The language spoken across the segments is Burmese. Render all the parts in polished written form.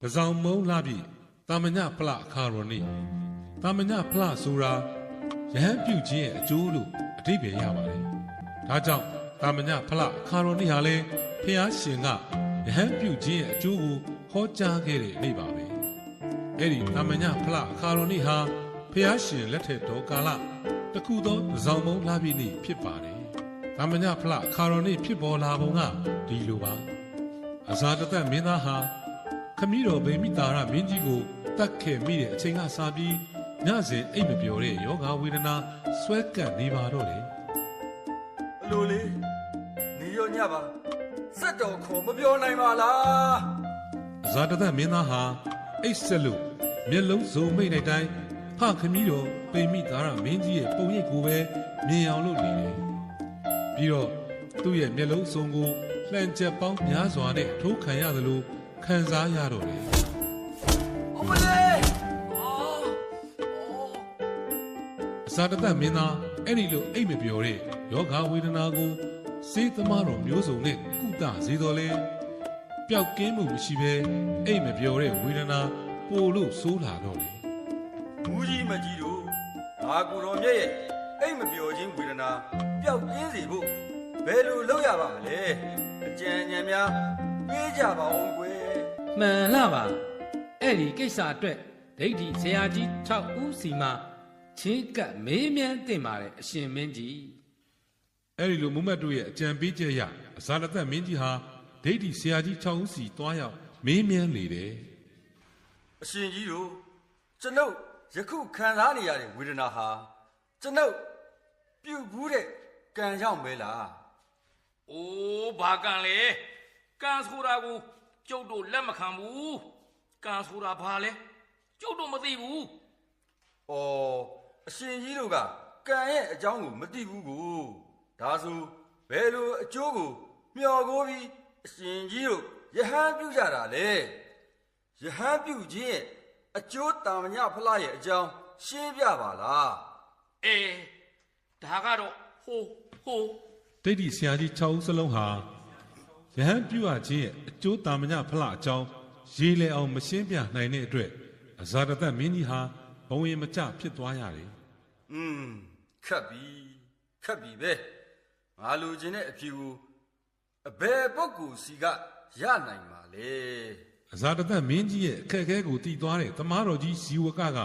တစောင်းမုံလာပြီတာမညဖလအခါရောနေတာမညဖလဆိုတာယဟန်ပြုတ်ခြင်းရဲ့အကျိုးလို့အဓိပ္ပာယ်ရပါတယ်ဒါကြောင့်တာမညဖလအခါရောနေဟာလေဖျားရှင်ကယဟန်ပြုတ်ခြင်းရဲ့အကျိုးကိုဟောကြားခဲ့တဲ့နေ့ပါပဲအဲ့ဒီတာမညဖလအခါရောနေဟာဖျားရှင်လက်ထက်တော်ကာလတခုသောတစောင်းမုံလာပြီနေ့ဖြစ်ပါတယ်တာမညဖလအခါရောနေဖြစ်ပေါ်လာပုံကဒီလိုပါအဇာတသက်မင်းသားဟာခမည်းတော်ဗိမိတာရမင်းကြီးကိုတတ်ခဲ့မိတဲ့အချိန်ကစပြီးညစဉ်အိပ်မပျော်တဲ့ယောဂဝေဒနာဆွဲကပ်နေပါတော့တယ်အလိုလေးနေရောညပါစက်တော်ခေါ်မပြောနိုင်ပါလားအဇာတသက်မင်းသားဟာအိပ်ဆက်လို့မျက်လုံးစုံမိတ်တဲ့တိုင်းဖခမည်းတော်ဗိမိတာရမင်းကြီးရဲ့ပုံရိပ်ကိုပဲမြင်အောင်လုပ်နေတယ်ပြီးတော့သူ့ရဲ့မျက်လုံးစုံကိုလှန်ချက်ပေါင်းများစွာနဲ့ထိုးခံရသလိုခံစားရတော့တယ်အမလေးအစာတသက်မင်းသားအဲ့ဒီလိုအိတ်မပျော်တဲ့ယောဂဝေဒနာကိုစေးသမားတော်မျိုးစုံနဲ့ကုသစေတော်လဲပျောက်ကင်းမှုမရှိဘဲအိတ်မပျော်တဲ့ဝေဒနာပိုလို့ဆိုးလာတော့တယ်ဘူးကြီးမကြီးတို့ငါကူတော်မြတ်ရဲ့အိတ်မပျော်ခြင်းဝေဒနာပျောက်ကင်းစေဖို့ဘယ်လိုလုပ်ရပါမလဲအကြံဉာဏ်များပေးကြပါဦးကွယ်မှန်လားပါအဲ့ဒီကိစ္စအတွက်ဒိဋ္ဌိဆရာကြီး6ဦးစီမှချင်းကပ်မေးမြန်းတင်ပါတယ်အရှင်မင်းကြီးအဲ့ဒီလိုမုံမတ်တို့ရဲ့အကြံပေးချက်ရအဇာလသက်မင်းကြီးဟာဒိဋ္ဌိဆရာကြီး6ဦးစီတွားရောက်မေးမြန်းလေတယ်အရှင်ကြီးတို့ကျွန်ုပ်ယခုခံစားနေရတဲ့ဝေဒနာဟာကျွန်ုပ်ပြုတ်ဘူးတဲ့ကံရောက်မဲလားအိုးဘာကံလဲကံဆိုတာကိုကျုပ်တို့လက်မခံဘူးကံဆိုတာဘာလဲကျုပ်တို့မသိဘူးဩအရှင်ကြီးတို့ကကံရဲ့အကြောင်းကိုမသိဘူးကိုဒါဆိုဘယ်လိုအကျိုးကိုမျှော်ကိုပြီးအရှင်ကြီးတို့ယဟန်ပြုကြတာလေယဟန်ပြုခြင်းရဲ့အကျိုးတာမညဖလားရဲ့အကြောင်းရှင်းပြပါလားအေးဒါကတော့ဟိုဒိဋ္ဌိဆရာကြီး6ဦးစလုံးဟာယဟန်ပြုအပ်ခြင်းရဲ့အကျိုးတာမညဖလားအကြောင်းရေးလေအောင်မရှင်းပြနိုင်တဲ့အတွက်အဇာတသက်မင်းကြီးဟာဘုံရင်မကျဖြစ်သွားရတယ်ခက်ပြီပဲငါလိုချင်တဲ့အဖြူကိုအဘယ်ပုဂ္ဂိုလ်စီကရနိုင်ပါလေအဇာတသက်မင်းကြီးရဲ့အခက်အခဲကိုတည်သွားတဲ့သမားတော်ကြီးဇီဝကက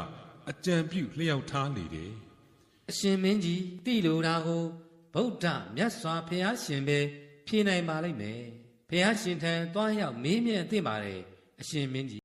အကြံပြုလျှောက်ထားနေတယ်အရှင်မင်းကြီးတိလိုတာကိုဗုဒ္ဓမြတ်စွာဘုရားရှင်ပဲဖြေနိုင်ပါလိမ့်မယ်ဘုရားရှင်ထံတွားရောက်မေးမြန်းသင့်ပါတယ်အရှင်မင်းကြီး